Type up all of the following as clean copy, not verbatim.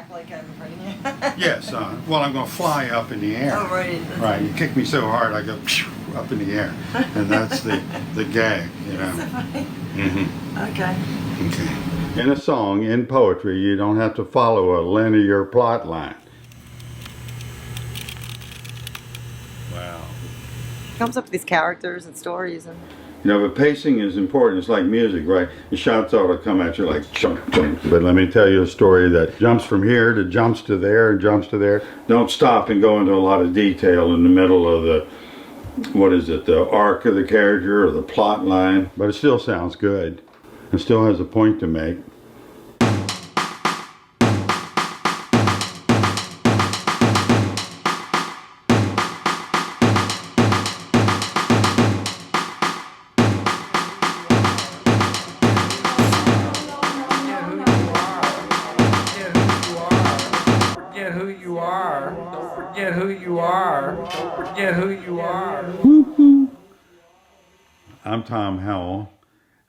act like I'm hurting you. Yes, well, I'm going to fly up in the air. Oh, right. Right, you kick me so hard I go up in the air. And that's the gag, you know. So funny. Mm-hmm. Okay. Okay. In a song, in poetry, you don't have to follow a linear plot line. Wow. Comes up with these characters and stories and. You know, but pacing is important. It's like music, right? The shots ought to come at you like chunk, chunk. But let me tell you a story that jumps from here to jumps to there and jumps to there. Don't stop and go into a lot of detail in the middle of the, what is it, the arc of the character or the plot line. But it still sounds good. It still has a point to make. I'm Tom Howell.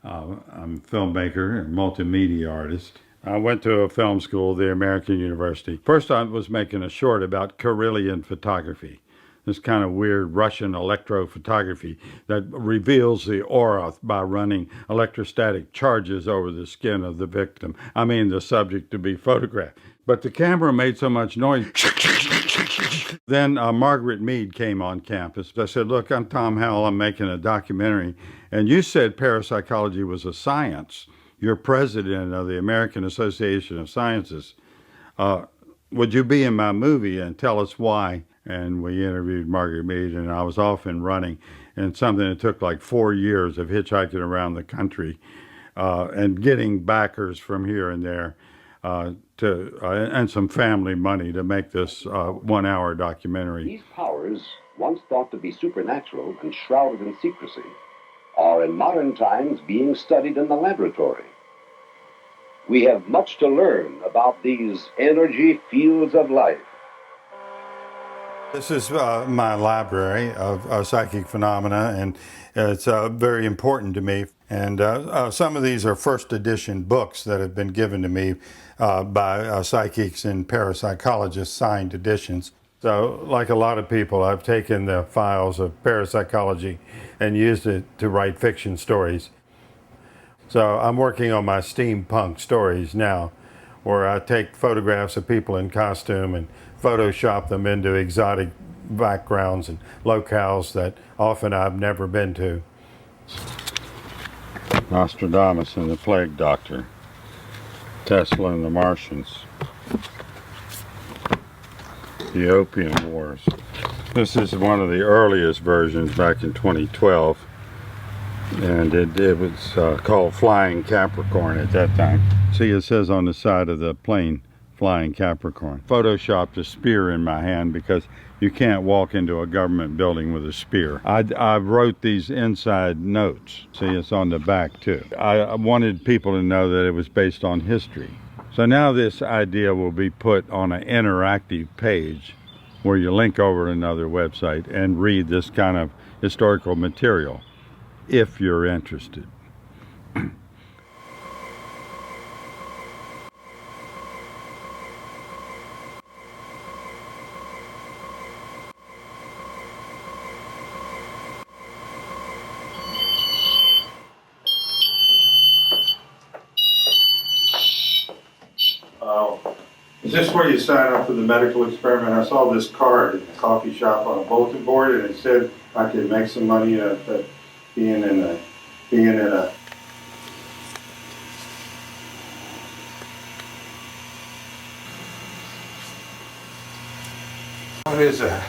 I'm a filmmaker and multimedia artist. I went to a film school, the American University. First I was making a short about Karelian photography, this kind of weird Russian electrophotography that reveals the aura by running electrostatic charges over the skin of the victim. I mean the subject to be photographed. But the camera made so much noise. Then Margaret Mead came on campus. I said, look, I'm Tom Howell. I'm making a documentary. And you said parapsychology was a science. You're president of the American Association of Sciences. Would you be in my movie and tell us why? And we interviewed Margaret Mead, and I was off and running. And something that took like 4 years of hitchhiking around the country and getting backers from here and there. And some family money to make this 1 hour documentary. These powers, once thought to be supernatural and shrouded in secrecy, are in modern times being studied in the laboratory. We have much to learn about these energy fields of life. This is my library of psychic phenomena, and it's very important to me. And some of these are first edition books that have been given to me by psychics and parapsychologists, signed editions. So like a lot of people, I've taken the files of parapsychology and used it to write fiction stories. So I'm working on my steampunk stories now, where I take photographs of people in costume and Photoshop them into exotic backgrounds and locales that often I've never been to. Nostradamus and the Plague Doctor, Tesla and the Martians, the Opium Wars. This is one of the earliest versions back in 2012, and it was called Flying Capricorn at that time. See, it says on the side of the plane, Flying Capricorn. Photoshopped a spear in my hand because you can't walk into a government building with a spear. I wrote these inside notes. See, it's on the back too. I wanted people to know that it was based on history. So now this idea will be put on an interactive page where you link over to another website and read this kind of historical material if you're interested. Is this where you sign up for the medical experiment? I saw this card at the coffee shop on a bulletin board, and it said I could make some money being in a. What is that?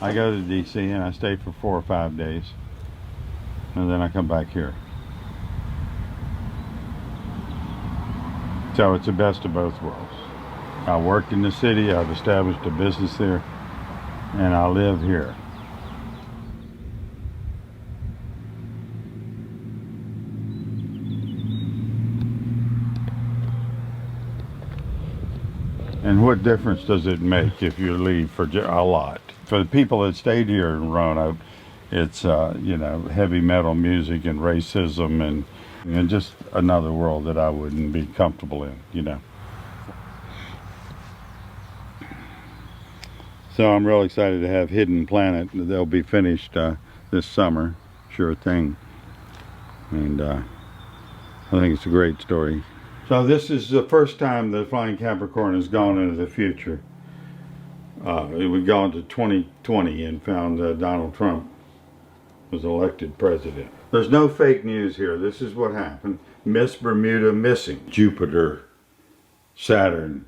I go to DC and I stay for 4 or 5 days, and then I come back here. So it's the best of both worlds. I work in the city, I've established a business there, and I live here. And what difference does it make if you leave for a lot? For the people that stayed here in Roanoke, it's, you know, heavy metal music and racism and And just another world that I wouldn't be comfortable in, you know. So I'm real excited to have Hidden Planet. They'll be finished this summer, sure thing. And I think it's a great story. So this is the first time the Flying Capricorn has gone into the future. We've gone to 2020 and found Donald Trump was elected president. There's no fake news here. This is what happened. Miss Bermuda missing. Jupiter, Saturn,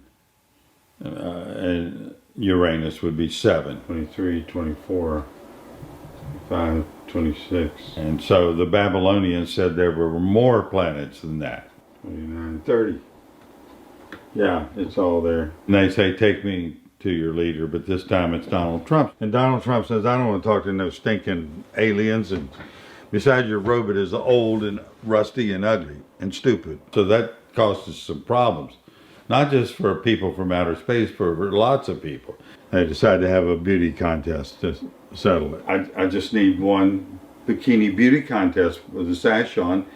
and Uranus would be 7. 23, 24, 25, 26. And so the Babylonians said there were more planets than that. 29, 30. Yeah, it's all there. And they say, take me to your leader, but this time it's Donald Trump. And Donald Trump says, I don't want to talk to no stinking aliens, and besides, your robot is old and rusty and ugly and stupid. So that causes some problems, not just for people from outer space, for lots of people. They decided to have a beauty contest to settle it. I just need one bikini beauty contest with a sash on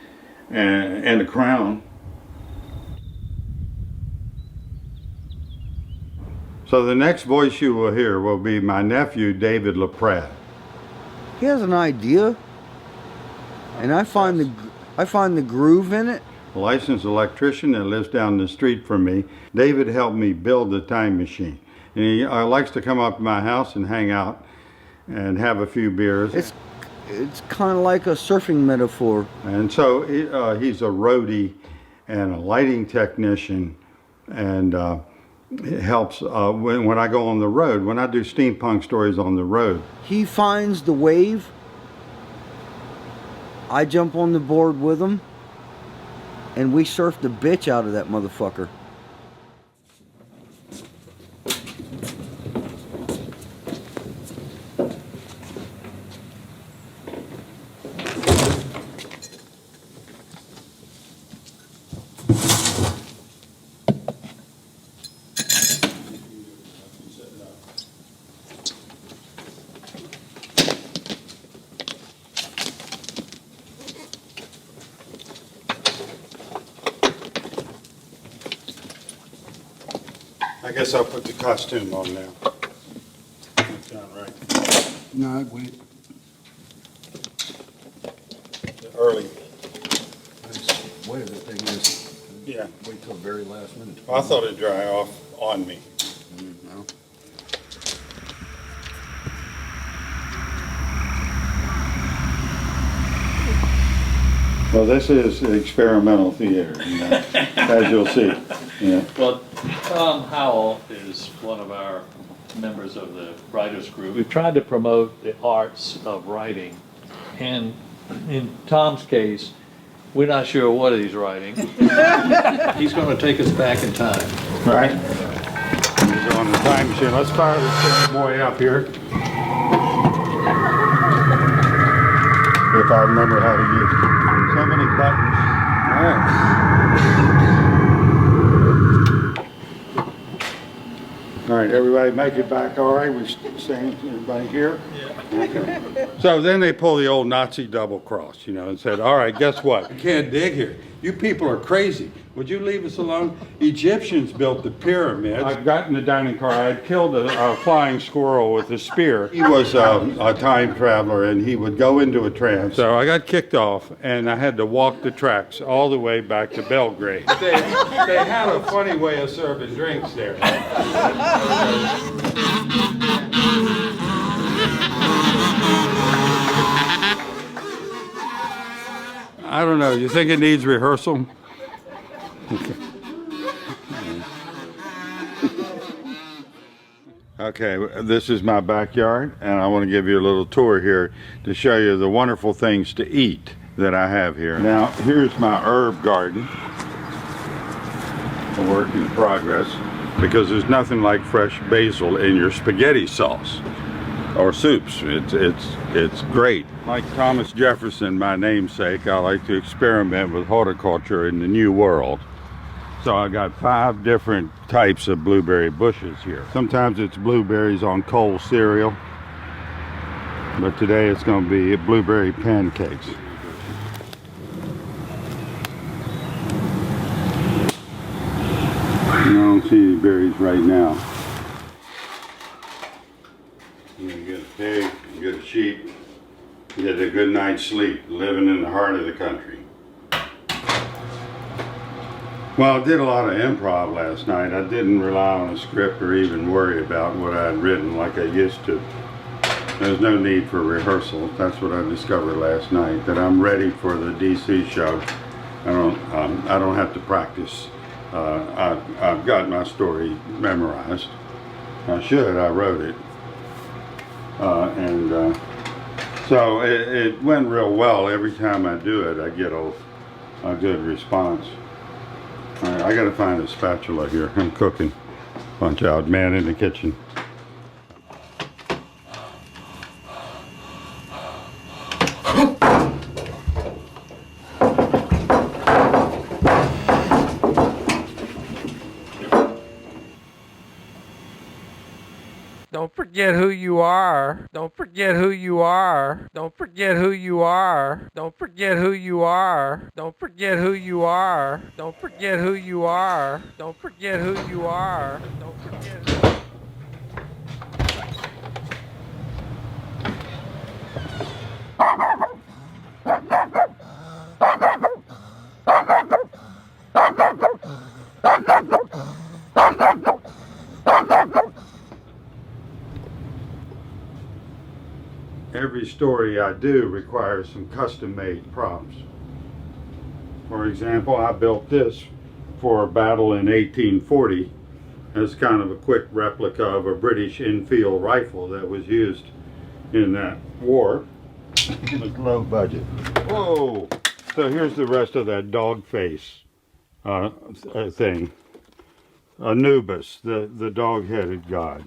and a crown. So the next voice you will hear will be my nephew, David LaPratt. He has an idea, and I find the groove in it. A licensed electrician that lives down the street from me. David helped me build the time machine. And he likes to come up to my house and hang out and have a few beers. It's kind of like a surfing metaphor. And so he's a roadie and a lighting technician, and it helps when I go on the road, when I do steampunk stories on the road. He finds the wave. I jump on the board with him, and we surf the bitch out of that motherfucker. I guess I'll put the costume on now. That's not right. No, wait. The early. Way the thing is, Yeah. wait till the very last minute. I thought it'd dry off on me. No. Well, this is experimental theater, you know, as you'll see. Yeah. Well, Tom Howell is one of our members of the writers group. We've tried to promote the arts of writing, and in Tom's case, we're not sure what he's writing. He's going to take us back in time. Right. He's on the time machine. Let's fire this boy up here. If I remember how to use it. So many buttons. All right. All right, everybody make it back all right? We staying, everybody here? Yeah. Okay. So then they pull the old Nazi double cross, you know, and said, all right, guess what? You can't dig here. You people are crazy. Would you leave us alone? Egyptians built the pyramids. I got in the dining car. I had killed a flying squirrel with a spear. He was a time traveler, and he would go into a trance. So I got kicked off, and I had to walk the tracks all the way back to Belgrade. They had a funny way of serving drinks there. I don't know. You think it needs rehearsal? Okay, this is my backyard, and I want to give you a little tour here to show you the wonderful things to eat that I have here. Now, here's my herb garden, a work in progress, because there's nothing like fresh basil in your spaghetti sauce or soups. It's great. Like Thomas Jefferson, my namesake, I like to experiment with horticulture in the New World. So I got 5 different types of blueberry bushes here. Sometimes it's blueberries on cold cereal, but today it's going to be blueberry pancakes. see the berries right now. You get a pig, you get a sheep, you get a good night's sleep, living in the heart of the country. Well, I did a lot of improv last night. I didn't rely on a script or even worry about what I had written like I used to. There's no need for rehearsal. That's what I discovered last night, that I'm ready for the DC show. I don't have to practice. I've got my story memorized. I should, I wrote it. So it went real well. Every time I do it, I get a good response. All right, I gotta find a spatula here. I'm cooking. Punch out, man in the kitchen. Don't forget who you are. Don't forget who you are. Don't forget who you are. Don't forget who you are. Don't forget who you are. Don't forget who you are. Don't forget who you are. Don't forget who Every story I do requires some custom-made props. For example, I built this for a battle in 1840 as kind of a quick replica of a British Enfield rifle that was used in that war. It was low budget. Whoa! So here's the rest of that dog face thing. Anubis, the dog-headed god.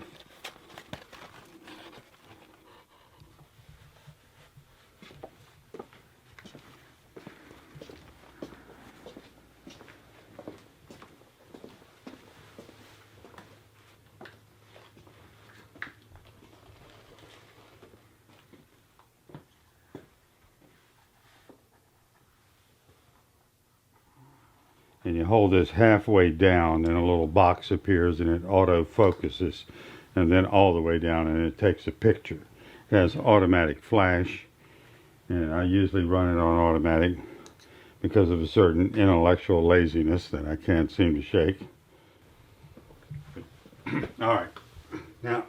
And you hold this halfway down and a little box appears and it auto focuses, and then all the way down and it takes a picture. It has automatic flash, and I usually run it on automatic because of a certain intellectual laziness that I can't seem to shake. All right, now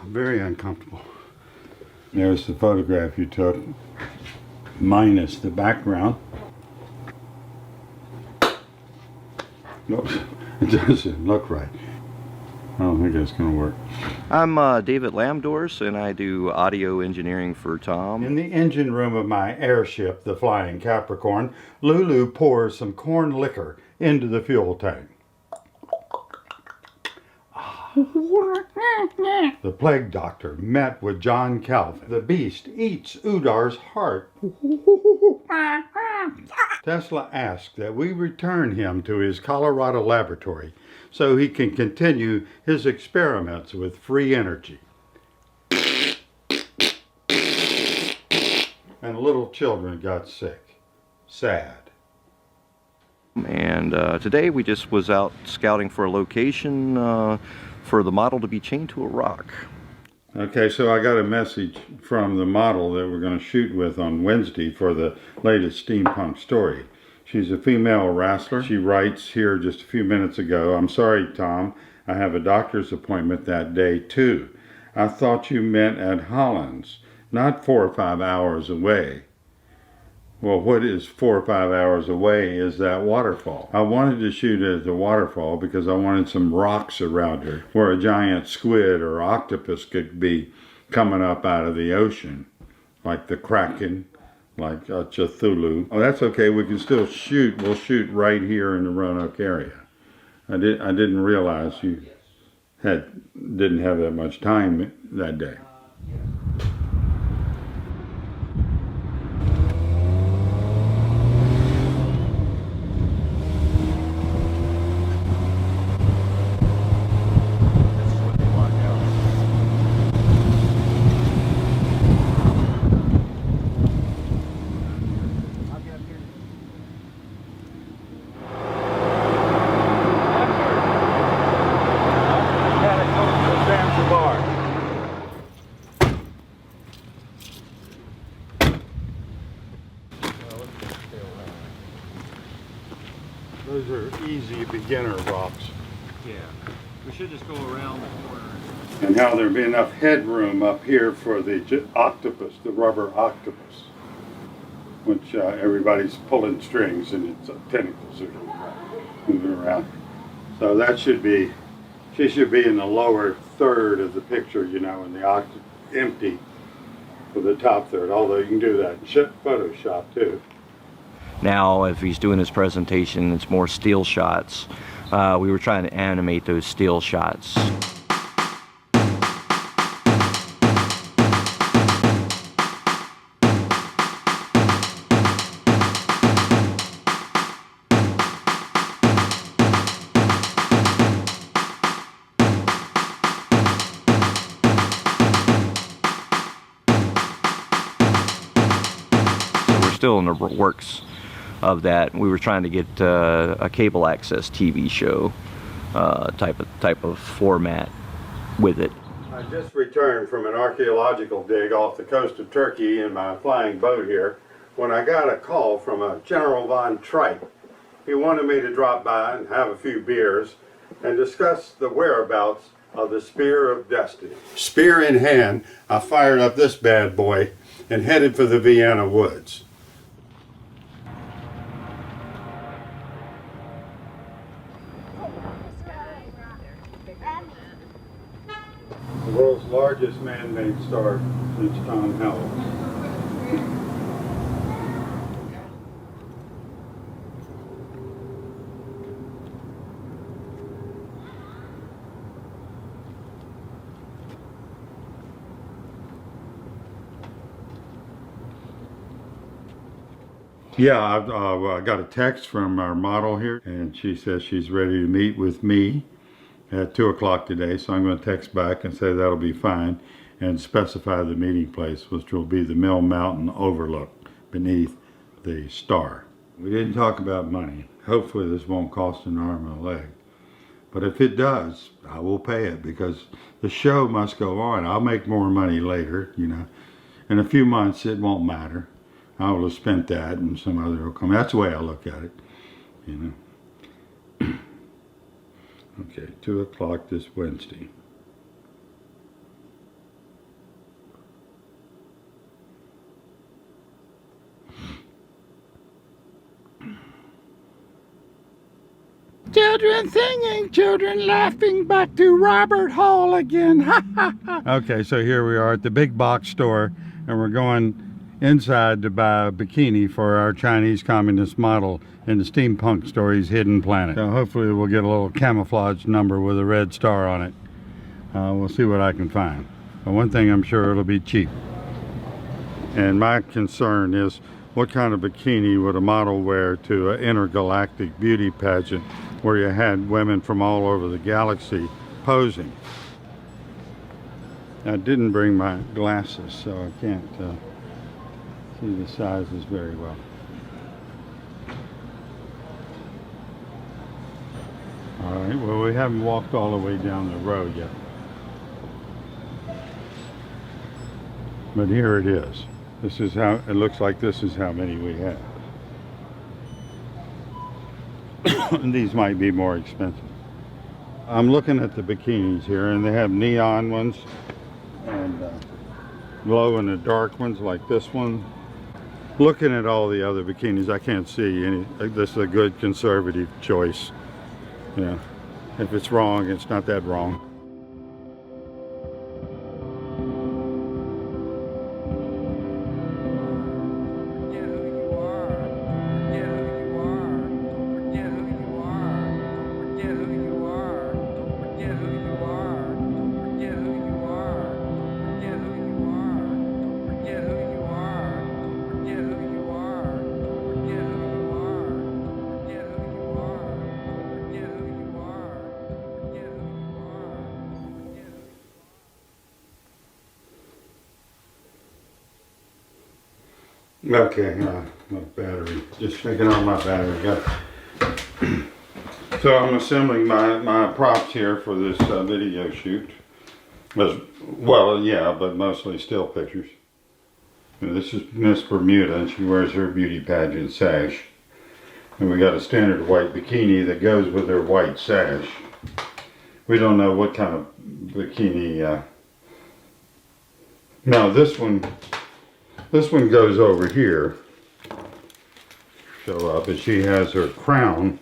very uncomfortable. There's the photograph you took, minus the background. Nope, it doesn't look right. I don't think that's going to work. I'm David Lamdors, and I do audio engineering for Tom. In the engine room of my airship, the Flying Capricorn, Lulu pours some corn liquor into the fuel tank. The plague doctor met with John Calvin. The beast eats Udar's heart. Tesla asked that we return him to his Colorado laboratory so he can continue his experiments with free energy. And little children got sick. Sad. And today we just was out scouting for a location for the model to be chained to a rock. Okay, so I got a message from the model that we're going to shoot with on Wednesday for the latest steampunk story. She's a female wrestler. She writes here just a few minutes ago, "I'm sorry, Tom, I have a doctor's appointment that day too. I thought you meant at Holland's, not 4 or 5 hours away." Well, what is 4 or 5 hours away is that waterfall. I wanted to shoot it at the waterfall because I wanted some rocks around her where a giant squid or octopus could be coming up out of the ocean, like the Kraken, like Cthulhu. Oh, that's okay. We can still shoot. We'll shoot right here in the Roanoke area. I didn't realize you didn't have that much time that day. Those are easy beginner rocks. Yeah. We should just go around the corner. And how there'd be enough headroom up here for the octopus, the rubber octopus, which everybody's pulling strings and its tentacles are moving around. So that should be, she should be in the lower third of the picture, you know, and the empty for the top third, although you can do that in Photoshop too. Now, if he's doing his presentation, it's more still shots. We were trying to animate those still shots. So we're still in the works of that. We were trying to get a cable access TV show type of format with it. I just returned from an archaeological dig off the coast of Turkey in my flying boat here when I got a call from a General von Tripe. He wanted me to drop by and have a few beers and discuss the whereabouts of the Spear of Destiny. Spear in hand, I fired up this bad boy and headed for the Vienna woods. The world's largest man-made star since Tom Howell. Yeah, I got a text from our model here, and she says she's ready to meet with me at 2 o'clock today, so I'm going to text back and say that'll be fine and specify the meeting place, which will be the Mill Mountain overlook beneath the star. We didn't talk about money. Hopefully this won't cost an arm and a leg. But if it does, I will pay it because the show must go on. I'll make more money later, you know. In a few months, it won't matter. I will have spent that and some other will come. That's the way I look at it, you know. Okay, 2 o'clock this Wednesday. Children singing, children laughing, back to Robert Hall again. Okay, so here we are at the big box store, and we're going inside to buy a bikini for our Chinese communist model in the steampunk stories Hidden Planet. So hopefully we'll get a little camouflage number with a red star on it. We'll see what I can find. But one thing I'm sure it'll be cheap. And my concern is what kind of bikini would a model wear to an intergalactic beauty pageant where you had women from all over the galaxy posing. I didn't bring my glasses, so I can't see the sizes very well. All right, well, we haven't walked all the way down the road yet. But here it is. This is how, it looks like this is how many we have. And these might be more expensive. I'm looking at the bikinis here, and they have neon ones and glow in the dark ones like this one. Looking at all the other bikinis, I can't see any. This is a good conservative choice. Yeah. If it's wrong, it's not that wrong. Okay, my battery, just checking on my battery. So I'm assembling my props here for this video shoot. Well, yeah, but mostly still pictures. And this is Miss Bermuda, and she wears her beauty pageant sash. And we got a standard white bikini that goes with her white sash. We don't know what kind of bikini. No, this one goes over here. Show up, and she has her crown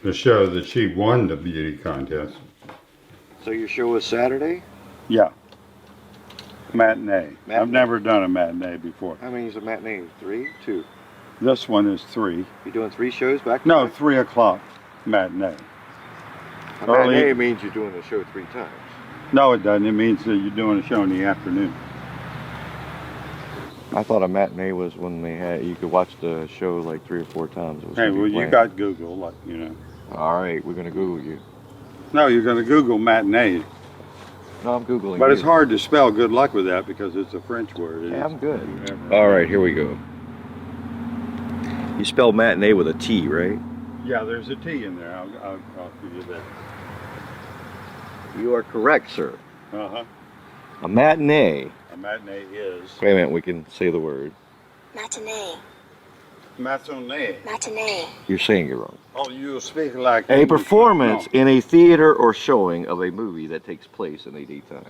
to show that she won the beauty contest. So your show is Saturday? Yeah. Matinee. I've never done a matinee before. How many is a matinee? 3? 2? This one is 3. You're doing 3 shows back to No, back? 3 o'clock matinee. A matinee means you're doing the show 3 times. No, it doesn't. It means that you're doing a show in the afternoon. I thought a matinee was when they had, you could watch the show like 3 or 4 times. It was Hey, gonna be well, you planned. got Google, like, you know. All right, we're gonna Google you. No, you're going to Google matinee. No, I'm Googling But you. it's hard to spell. Good luck with that because it's a French word. Yeah, I'm good. All right, here we go. You spell matinee with a T, right? Yeah, there's a T in there. I'll give you that. You are correct, sir. Uh-huh. A matinee. A matinee is... Wait a minute, we can say the word. Matinee. Matinee. Matinee. You're saying it wrong. Oh, you speak like... A performance in a theater or showing of a movie that takes place in the daytime.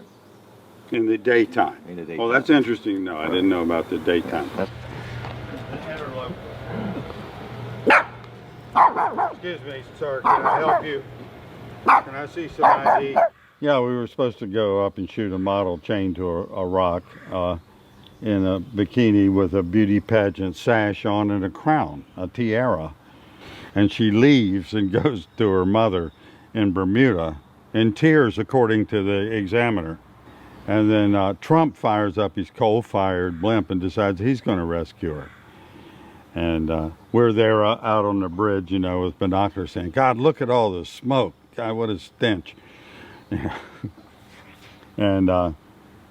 In the daytime. In the daytime. Oh, that's interesting. No, I didn't know about the daytime. Excuse me, sir. Can I help you? Can I see some ID? Yeah, we were supposed to go up and shoot a model chained to a rock in a bikini with a beauty pageant sash on and a crown, a tiara. And she leaves and goes to her mother in Bermuda in tears, according to the Examiner. And then Trump fires up his coal-fired blimp and decides he's going to rescue her. And we're there out on the bridge, you know, with binoculars saying, God, look at all the smoke. God, what a stench. And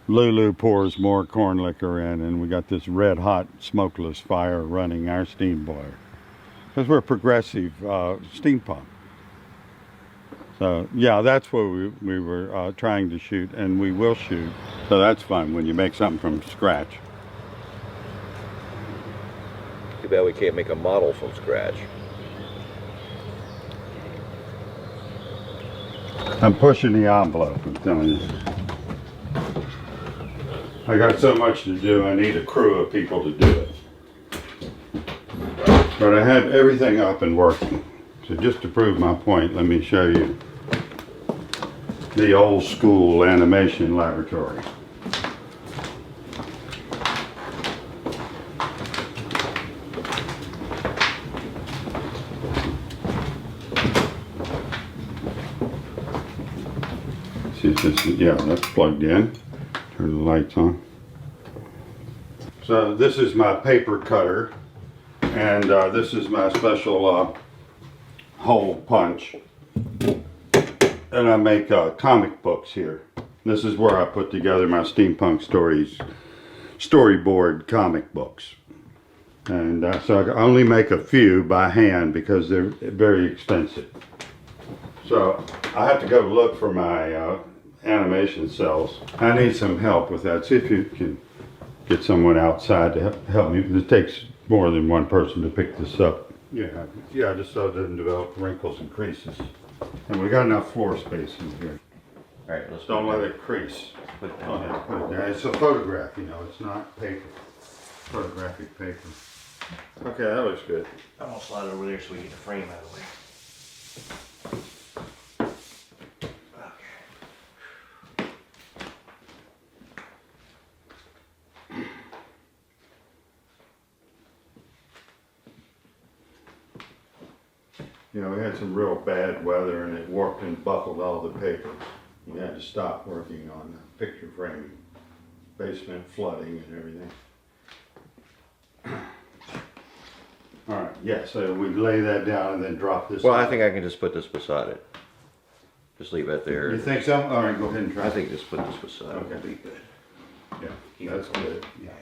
Lulu pours more corn liquor in, and we got this red-hot smokeless fire running our steam boiler. Because we're progressive steam pump. So, yeah, that's what we were trying to shoot, and we will shoot. So that's fun when you make something from scratch. Too bad we can't make a model from scratch. I'm pushing the envelope, I'm telling you. I got so much to do, I need a crew of people to do it. But I had everything up and working. So just to prove my point, let me show you the old school animation laboratory. See if this is, yeah, that's plugged in. Turn the lights on. So this is my paper cutter, and this is my special hole punch. And I make comic books here. This is where I put together my steampunk stories, storyboard comic books. And so I only make a few by hand because they're very expensive. So I have to go look for my animation cells. I need some help with that. See if you can get someone outside to help me. It takes more than one person to pick this up. Yeah, just so it doesn't develop wrinkles and creases. And we got enough floor space in here. All right, let's Don't let it crease. Put it down. It's a photograph, you know, it's not paper. Photographic paper. Okay, that looks good. I'm gonna slide it over there so we get the frame out of the way. You know, we had some real bad weather and it warped and buckled all the paper. We had to stop working on the picture framing, basement flooding and everything. All right, yeah, so we lay that down and then drop this. Well, on. I think I can just put this beside it. Just leave it there. You think so? All right, go ahead and try. I think just put this beside it. Okay. Will be good. Yeah, that's good. Yeah.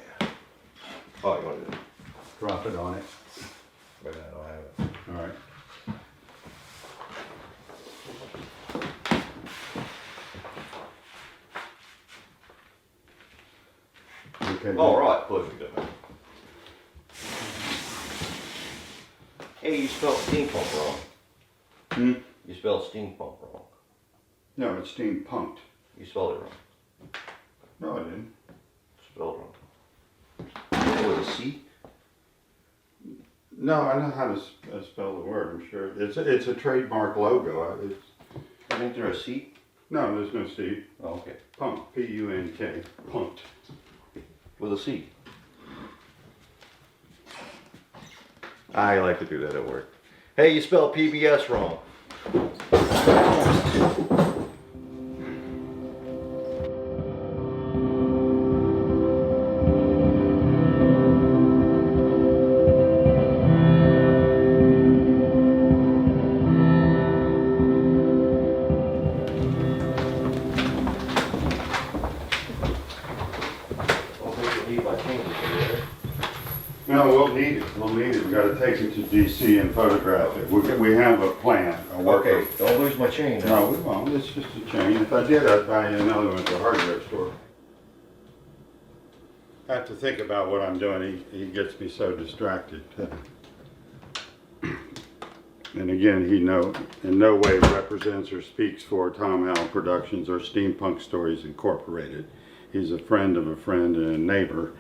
Oh, you want to Drop it on it. But I don't have it. All right. Okay. All right, perfect. Hey, you spelled steampunk wrong. Hmm? You spelled steampunk wrong. No, it's steampunked. You spelled it wrong. No, I didn't. Spelled wrong. With a C? No, I know how to spell the word. I'm sure it's a trademark logo. Isn't there a C? No, there's no C. Oh, okay. Punk. P-U-N-K. Punked. With a C. I like to do that at work. Hey, you spelled PBS wrong. No, we'll need it. We'll need it. We got to take it to DC and photograph it. We have a plan. Okay, don't lose my chain now. No, we won't. It's just a chain. If I did, I'd buy you another one at the hardware store. I have to think about what I'm doing. He gets me so distracted. And again, he in no way represents or speaks for Tom Howell Productions or Steampunk Stories Incorporated. He's a friend of a friend and a neighbor.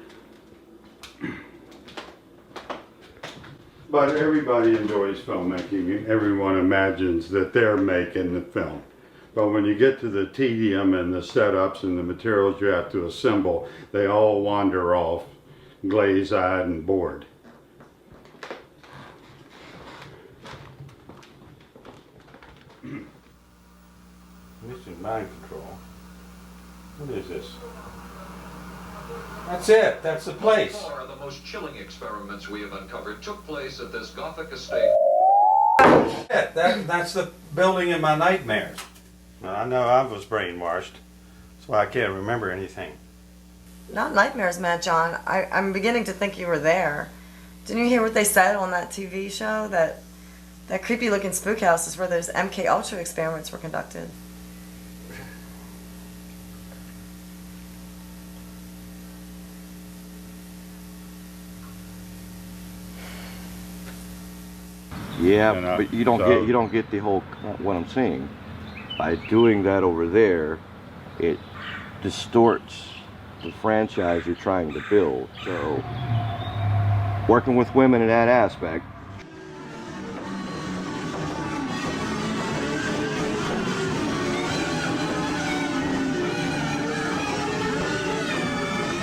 But everybody enjoys filmmaking. Everyone imagines that they're making the film. But when you get to the tedium and the setups and the materials you have to assemble, they all wander off, glaze-eyed and bored. Missing mind control. What is this? That's it. That's the place. Far, the most chilling experiments we have uncovered took place at this Gothic estate. That's the building in my nightmares. Well, I know I was brainwashed. That's why I can't remember anything. Not nightmares, Matt John. I'm beginning to think you were there. Didn't you hear what they said on that TV show? That creepy looking spook house is where those MK Ultra experiments were conducted. Yeah, but you don't get the whole what I'm saying. By doing that over there, it distorts the franchise you're trying to build. So, working with women in that aspect.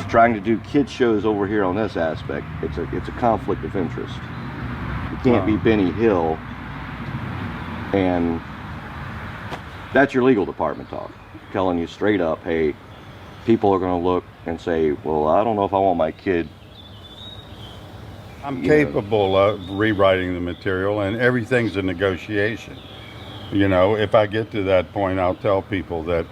Trying to do kids shows over here on this aspect, it's a conflict of interest. You can't be Benny Hill, and that's your legal department talk, telling you straight up, hey, people are going to look and say, well, I don't know if I want my kid. I'm capable of rewriting the material, and everything's a negotiation. You know, if I get to that point, I'll tell people that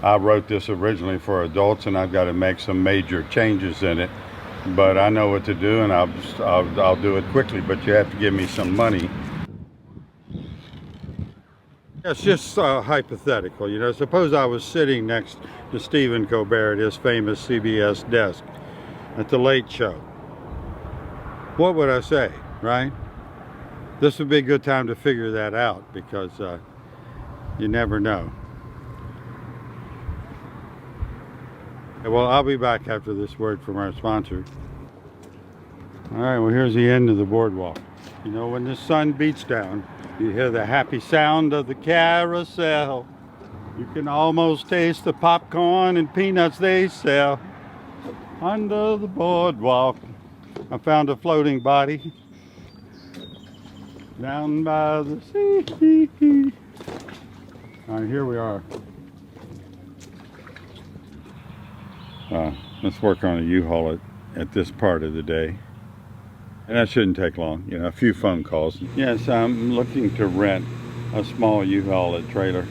I wrote this originally for adults and I've got to make some major changes in it, but I know what to do, and I'll do it quickly, but you have to give me some money. It's just hypothetical, you know. Suppose I was sitting next to Stephen Colbert at his famous CBS desk at the Late Show. What would I say, right? This would be a good time to figure that out, because you never know. Well, I'll be back after this word from our sponsor. All right, well, here's the end of the boardwalk. You know, when the sun beats down, you hear the happy sound of the carousel. You can almost taste the popcorn and peanuts they sell under the boardwalk. I found a floating body down by the sea. All right, here we are. Let's work on a U-Haul at this part of the day. And that shouldn't take long, you know, a few phone calls. Yes, I'm looking to rent a small U-Haul trailer.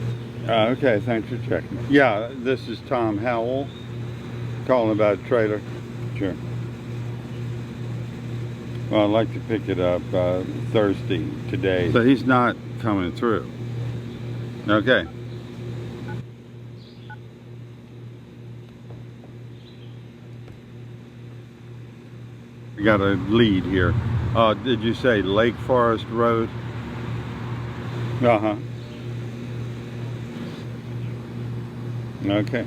Okay, thanks for checking. Yeah, this is Tom Howell, calling about a trailer. Sure. Well, I'd like to pick it up Thursday, today. So he's not coming through. Okay. We got a lead here. Did you say Lake Forest Road? Uh-huh. Okay.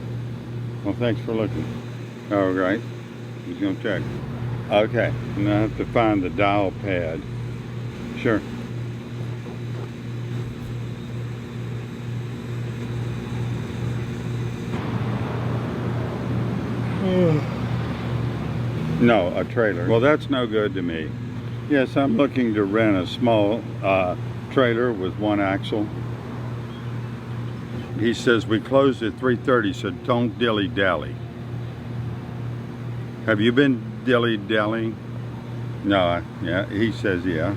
Well, thanks for looking. All right. He's gonna check. Okay. And I have to find the dial pad. Sure. No, a trailer. Well, that's no good to me. Yes, I'm looking to rent a small trailer with one axle. He says we closed at 3:30, so don't dilly-dally. Have you been dilly-dallying? No, yeah, he says yeah.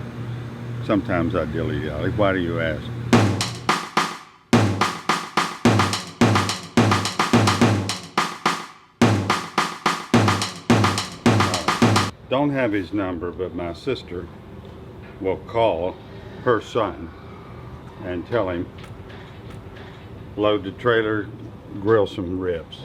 Sometimes I dilly-dally. Why do you ask? Don't have his number, but my sister will call her son and tell him, load the trailer, grill some ribs.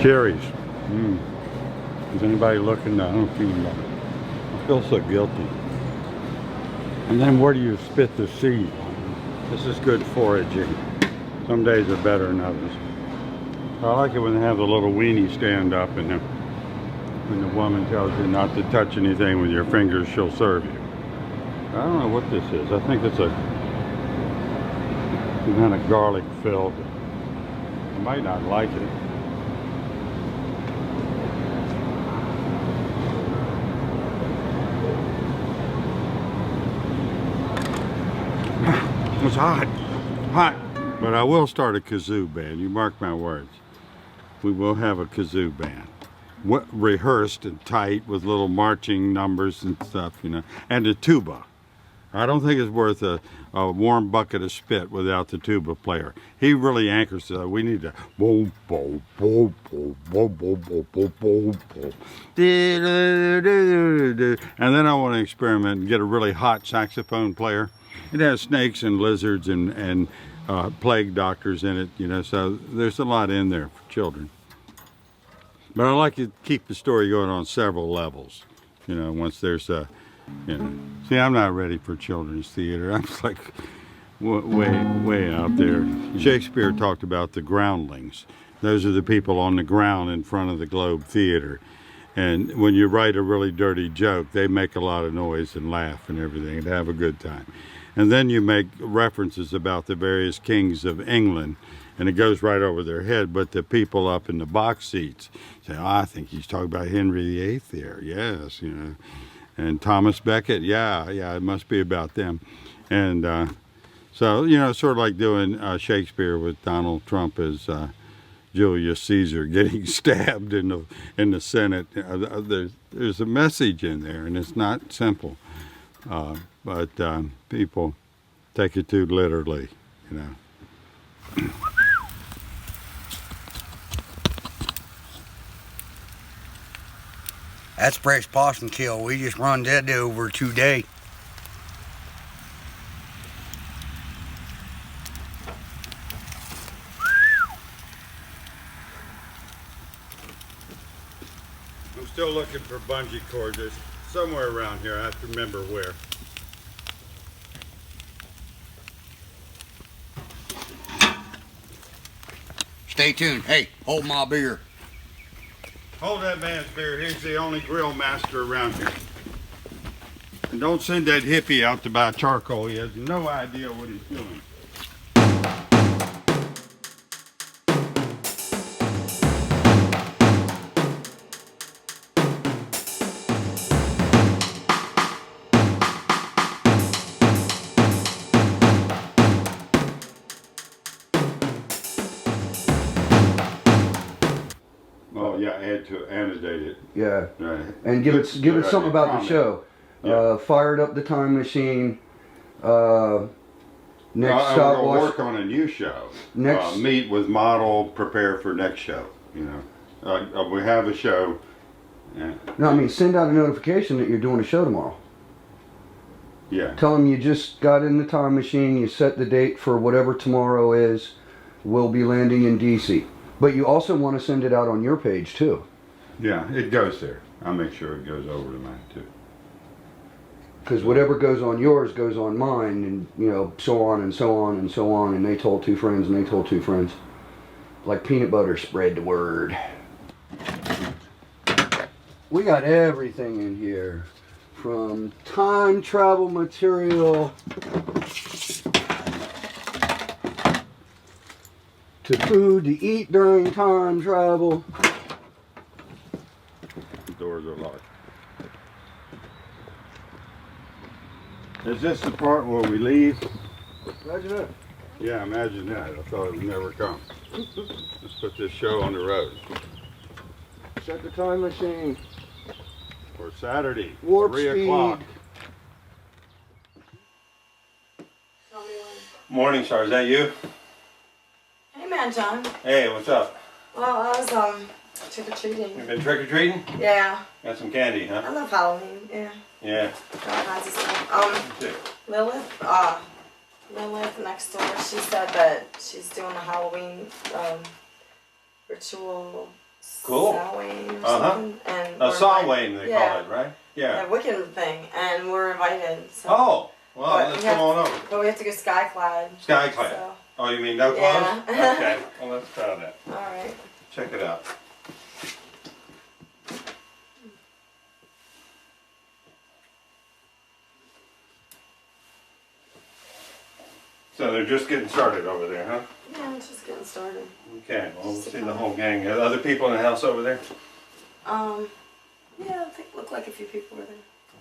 Cherries. Is anybody looking? No, I don't see anybody. I feel so guilty. And then where do you spit the seed? This is good foraging. Some days are better than others. I like it when they have the little weenie stand up and when the woman tells you not to touch anything with your fingers, she'll serve you. I don't know what this is. I think it's some kind of garlic filled. I might not like it. It's hot, but I will start a kazoo band. You mark my words. We will have a kazoo band, rehearsed and tight with little marching numbers and stuff, you know, and a tuba. I don't think it's worth a warm bucket of spit without the tuba player. He really anchors it. We need to boom, boom, boom, boom, boom, boom, boom, boom, boom, boom. And then I want to experiment and get a really hot saxophone player. It has snakes and lizards and plague doctors in it, you know, so there's a lot in there for children. But I like to keep the story going on several levels, you know, once there's a, you know. See, I'm not ready for children's theater. I'm just like way out there. Shakespeare talked about the groundlings. Those are the people on the ground in front of the Globe Theater. And when you write a really dirty joke, they make a lot of noise and laugh and everything and have a good time. And then you make references about the various kings of England, and it goes right over their head, but the people up in the box seats say, oh, I think he's talking about Henry VIII there. Yes, you know. And Thomas Becket, yeah, it must be about them. And so, you know, sort of like doing Shakespeare with Donald Trump as Julius Caesar getting stabbed in the Senate. There's a message in there, and it's not simple. But people take it too literally, you know. That's fresh possum kill. We just run that over today. I'm still looking for bungee cords. There's somewhere around here. I have to remember where. Stay tuned. Hey, hold my beer. Hold that man's beer. He's the only grill master around here. And don't send that hippie out to buy charcoal. He has no idea what he's doing. Oh yeah, I had to annotate it. Yeah. Right. And give it something about the comment. show. Yeah. Fired up the time machine. Next I stop will watch. work on a new show. Next- meet with model, prepare for next show. You know, we have a show. No, I mean send out a notification that you're doing a show tomorrow. Yeah. Tell them you just got in the time machine. You set the date for whatever tomorrow is. We'll be landing in DC. But you also want to send it out on your page too. Yeah, it goes there. I'll make sure it goes over to mine too. Because whatever goes on yours goes on mine, and you know, so on and so on and so on. And they told two friends, and they told two friends. Like peanut butter, spread the word. We got everything in here, from time travel material to food to eat during time travel. The doors are locked. Is this the part where we leave? Imagine that. Yeah, imagine that. I thought it would never come. Let's put this show on the road. Set the time machine. For Saturday, Warp 3 speed. o'clock. Morning, sir. Is that you? Hey, man, John. Hey, what's up? Well, I was trick-or-treating. You been trick-or-treating? Yeah. Got some candy, huh? I love Halloween, yeah. Yeah. All kinds of stuff. Lilith next door, she said that she's doing a Halloween ritual. Cool. Samhain or something. And A we're Samhain, invited- they call it, right? Yeah. A Wiccan thing, and we're invited. So. Oh, well, But let's we have- come on over. But we have to go skyclad. Skyclad. So. Oh, you mean no clothes? Yeah. Okay. Well, let's try that. All right. Check it out. So they're just getting started over there, huh? Yeah, it's just getting started. Okay, well, we'll see the whole gang. Are other people in the house over there? Yeah, I think looked like a few people were there.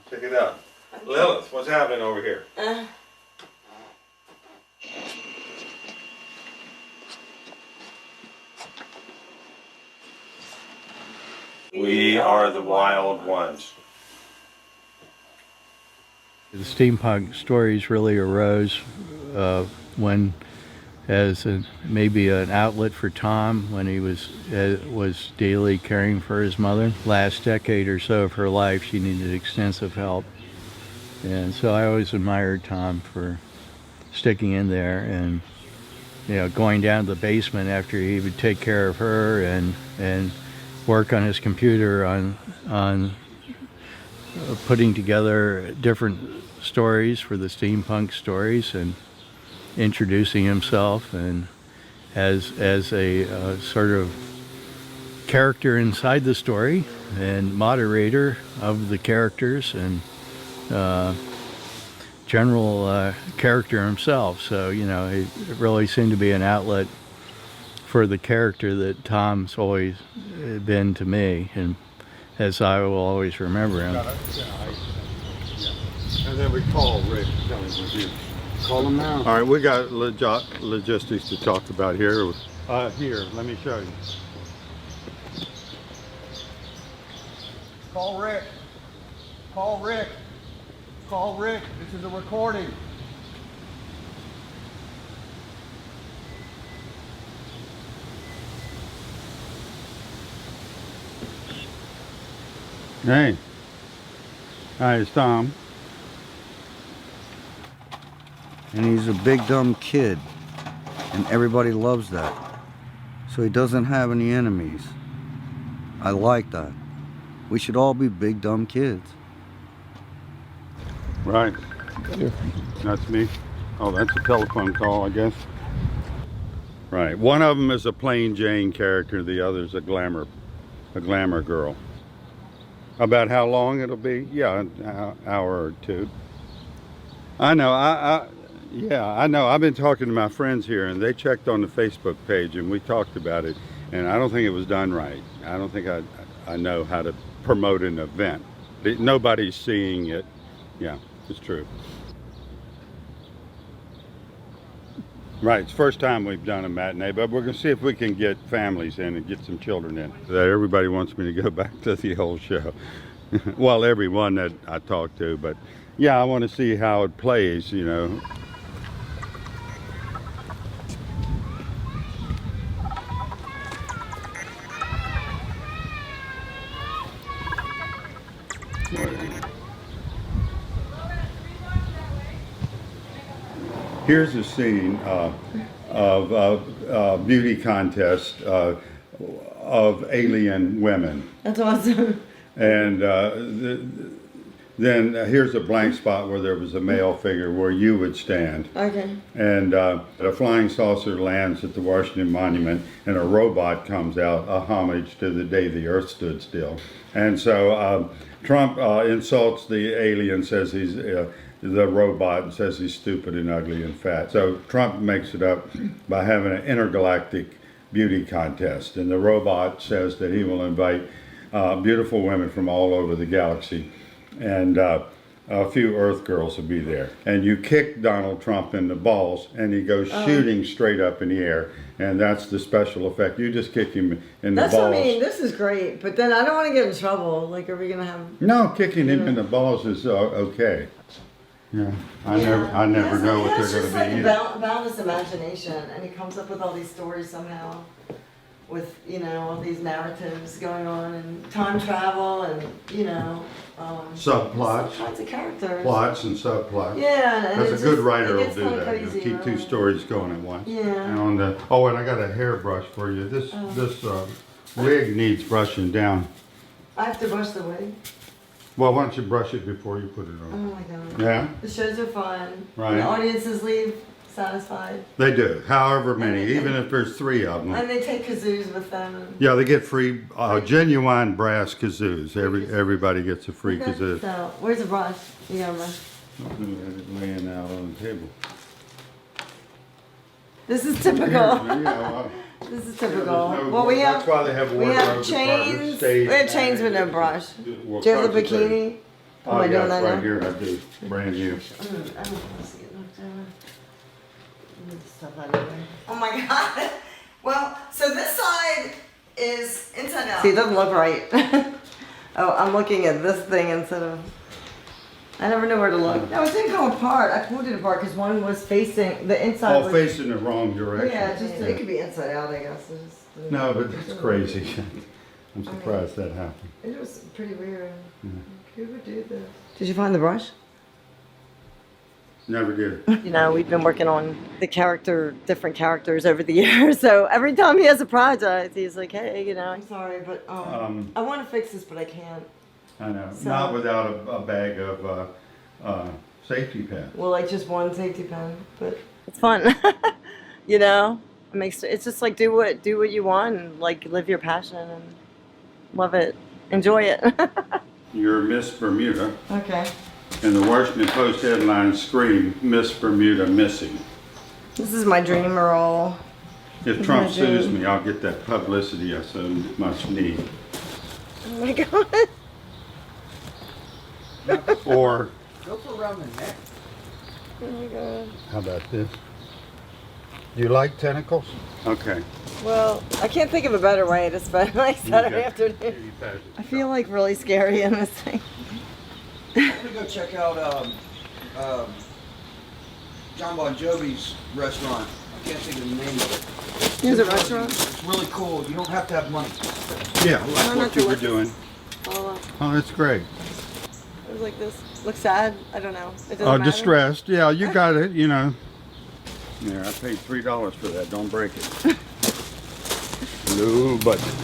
Check it out. Lilith, what's happening over here? We are the wild ones. The steampunk stories really arose when, as maybe an outlet for Tom when he was daily caring for his mother. Last decade or so of her life, she needed extensive help, and so I always admired Tom for sticking in there and going down to the basement after he would take care of her and work on his computer on putting together different stories for the steampunk stories and introducing himself and as a sort of character inside the story and moderator of the characters and general character himself. So it really seemed to be an outlet for the character that Tom's always been to me, and as I will always remember him. And then we call Rick, tell him we're here. Call him now. All right, we got logistics to talk about here. Here, let me show you. Call Rick. Call Rick. Call Rick. This is a recording. Hey. Hi, it's Tom. And he's a big dumb kid. And everybody loves that. So he doesn't have any enemies. I like that. We should all be big dumb kids. Right. That's me. Oh, that's a telephone call, I guess. Right. One of them is a plain Jane character. The other's a glamour girl. About how long it'll be? Yeah, an hour or two. I know. Yeah, I know. I've been talking to my friends here, and they checked on the Facebook page, and we talked about it. And I don't think it was done right. I don't think I know how to promote an event. Nobody's seeing it. Yeah, it's true. Right, it's the first time we've done a matinee, but we're going to see if we can get families in and get some children in. That everybody wants me to go back to the old show. Well, everyone that I talk to, but yeah, I want to see how it plays, you know. Here's a scene of a beauty contest of alien women. That's awesome. And then here's a blank spot where there was a male figure where you would stand. Okay. And a flying saucer lands at the Washington Monument, and a robot comes out, a homage to the day the Earth stood still. And so Trump insults the alien, says he's the robot, and says he's stupid and ugly and fat. So Trump makes it up by having an intergalactic beauty contest, and the robot says that he will invite beautiful women from all over the galaxy, and a few Earth girls will be there. And you kick Donald Trump in the balls, and he goes shooting straight up in the air, and that's the special effect. You just kick him in the balls. That's what I mean. This is great, but then I don't want to get in trouble. Like, are we gonna have? No, kicking him in the balls is okay. Yeah, I never know what they're going to be. Like boundless imagination, and he comes up with all these stories somehow, with all these narratives going on, and time travel, and subplots, all kinds of characters, plots and subplots. Yeah, and that's a good writer will do that. Crazy, Keep two stories going at once. Yeah. And and I got a hairbrush for you. This wig needs brushing down. I have to brush the wig. Well, why don't you brush it before you put it on? Oh my God. Yeah? The shows are fun. Right. And the audiences leave satisfied. They do, however many, even if there's 3 of them. And they take kazoos with them. Yeah, they get free, genuine brass kazoos. Everybody gets a free kazoo. So, where's the brush? You got a brush? I'm laying out on the table. This is typical. This is typical. That's why they have wardrobe chains. We have chains with no brush. Do you have the bikini? Am I doing that right here, I do. Brand new. I don't want to see it looked over. Stuff out of there. Oh my God. Well, so this side is inside out. See, it doesn't look right. Oh, I'm looking at this thing instead of... I never know where to look. No, it didn't go apart. I pulled it apart because one was facing the inside. Oh, facing the wrong direction. Yeah, it could be inside out, I guess. No, but that's crazy. I'm surprised that happened. It was pretty weird. Yeah. Who would do this? Did you find the brush? Never did. We've been working on different characters over the years. So every time he has a project, he's like, hey, I'm sorry, but I want to fix this, but I can't. I know. So, not without a bag of safety pins. Well, like just one safety pin, but it's fun. It's just like do what you want and like live your passion and love it, enjoy it. You're Miss Bermuda. Okay. And the Washington Post headlines scream, Miss Bermuda missing. This is my dream role. If Trump sues me, I'll get that publicity I so much need. Oh my God. Or go for around the neck. Oh my God. How about this? Do you like tentacles? Okay. Well, I can't think of a better way to spend like Saturday afternoon. I feel like really scary in this thing. I'm gonna go check out John Bon Jovi's restaurant. I can't think of the name of it. Here's a restaurant? It's really cool. You don't have to have money. Yeah, like what you were doing. Oh, that's great. It was like this. Looks sad. I don't know. It doesn't matter. Distressed. Yeah, you got it, There, I paid $3 for that. Don't break it. No budget.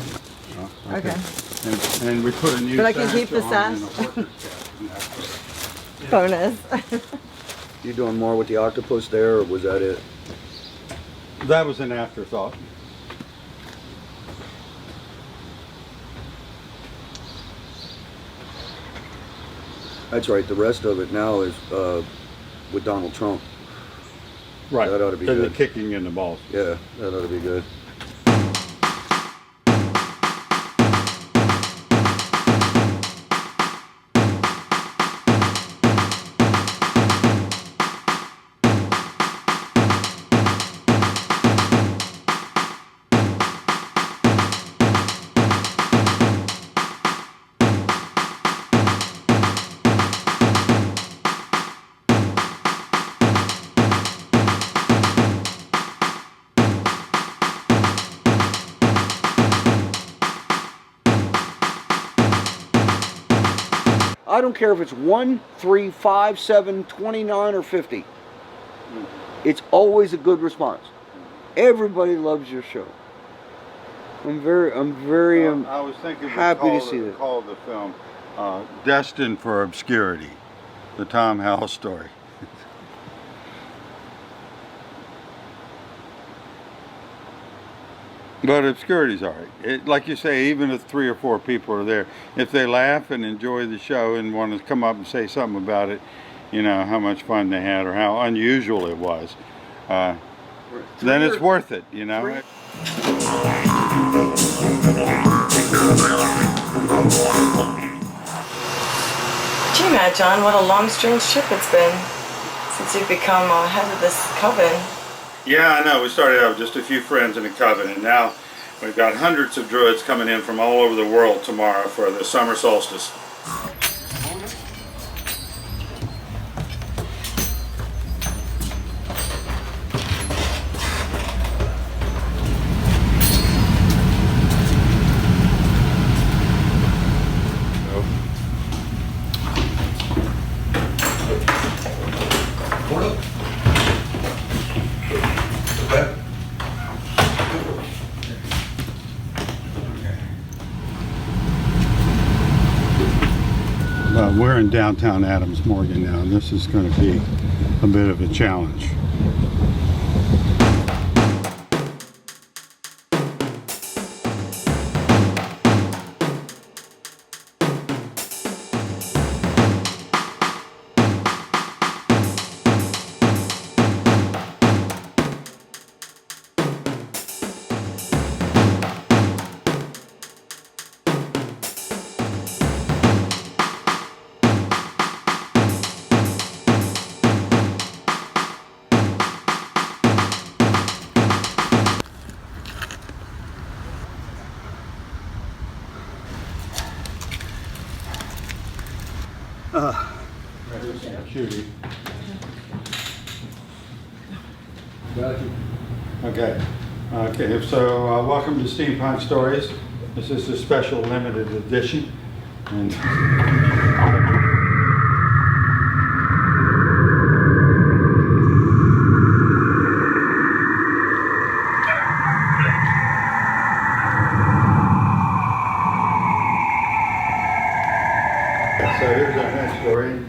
Oh, okay. And we put a new but I can keep the sash. Bonus. You doing more with the octopus there, or was that it? That was an afterthought. That's right. The rest of it now is with Donald Trump. Right. That ought to be They're good. kicking in the balls. Yeah, that ought to be good. I don't care if it's 1, 3, 5, 7, 29, or 50. It's always a good response. Everybody loves your show. I'm very I was thinking happy to see that. Call the film Destined for Obscurity, the Tom Howell story. But Obscurity's all right. Like you say, even if 3 or 4 people are there, if they laugh and enjoy the show and want to come up and say something about it, you know, how much fun they had or how unusual it was, then it's worth it, you know. Gee, Matt John, what a long, strange trip it's been since you've become head of this coven. Yeah, I know. We started out with just a few friends in a coven, and now we've got hundreds of druids coming in from all over the world tomorrow for the summer solstice. We're in downtown Adams Morgan now, and this is going to be a bit of a challenge. Cutie. Okay. Okay, so welcome to Steampunk Stories. This is a special limited edition. And so here's our next story.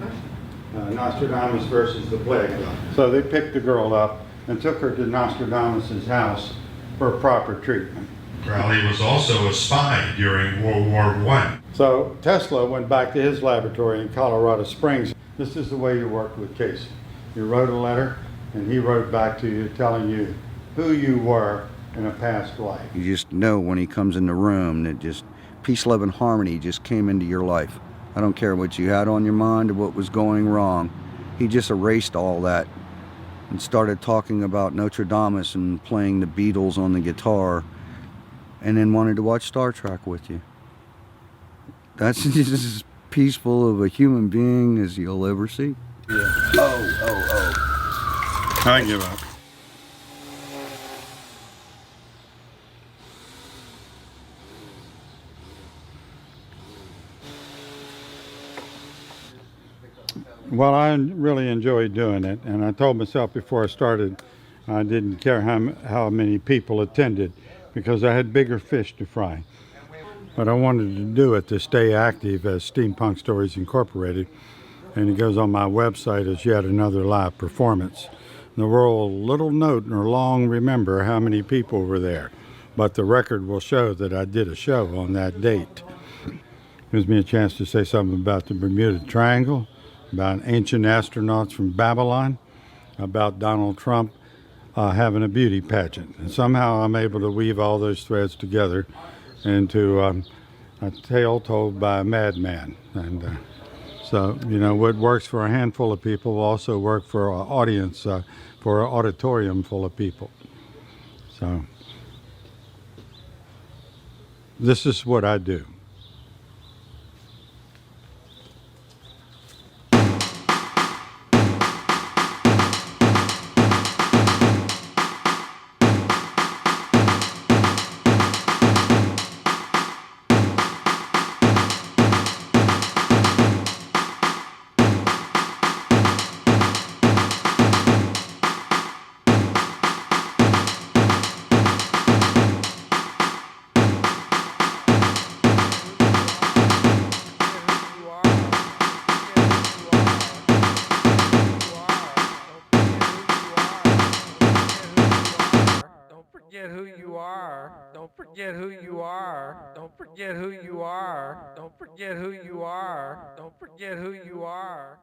Nostradamus versus the plague. So they picked the girl up and took her to Nostradamus' house for proper treatment. Crowley was also a spy during World War I. So Tesla went back to his laboratory in Colorado Springs. This is the way you worked with Casey. You wrote a letter and he wrote back to you telling you who you were in a past life. You just know when he comes in the room that just peace, love, and harmony just came into your life. I don't care what you had on your mind or what was going wrong. He just erased all that and started talking about Notre Dame and playing the Beatles on the guitar and then wanted to watch Star Trek with you. That's just as peaceful of a human being as you'll ever see. Yeah. Oh. I give up. Well, I really enjoyed doing it, and I told myself before I started I didn't care how many people attended because I had bigger fish to fry. But I wanted to do it to stay active as Steampunk Stories Incorporated, and it goes on my website as yet another live performance. The world will little note nor long remember how many people were there, but the record will show that I did a show on that date. Gives me a chance to say something about the Bermuda Triangle, about ancient astronauts from Babylon, about Donald Trump having a beauty pageant. And somehow I'm able to weave all those threads together into a tale told by a madman. And so, you know, what works for a handful of people will also work for an audience, for an auditorium full of people. So this is what I do. Forget who you are. Don't forget who you are. Don't forget who you are. Don't forget who you are. Don't forget who you are.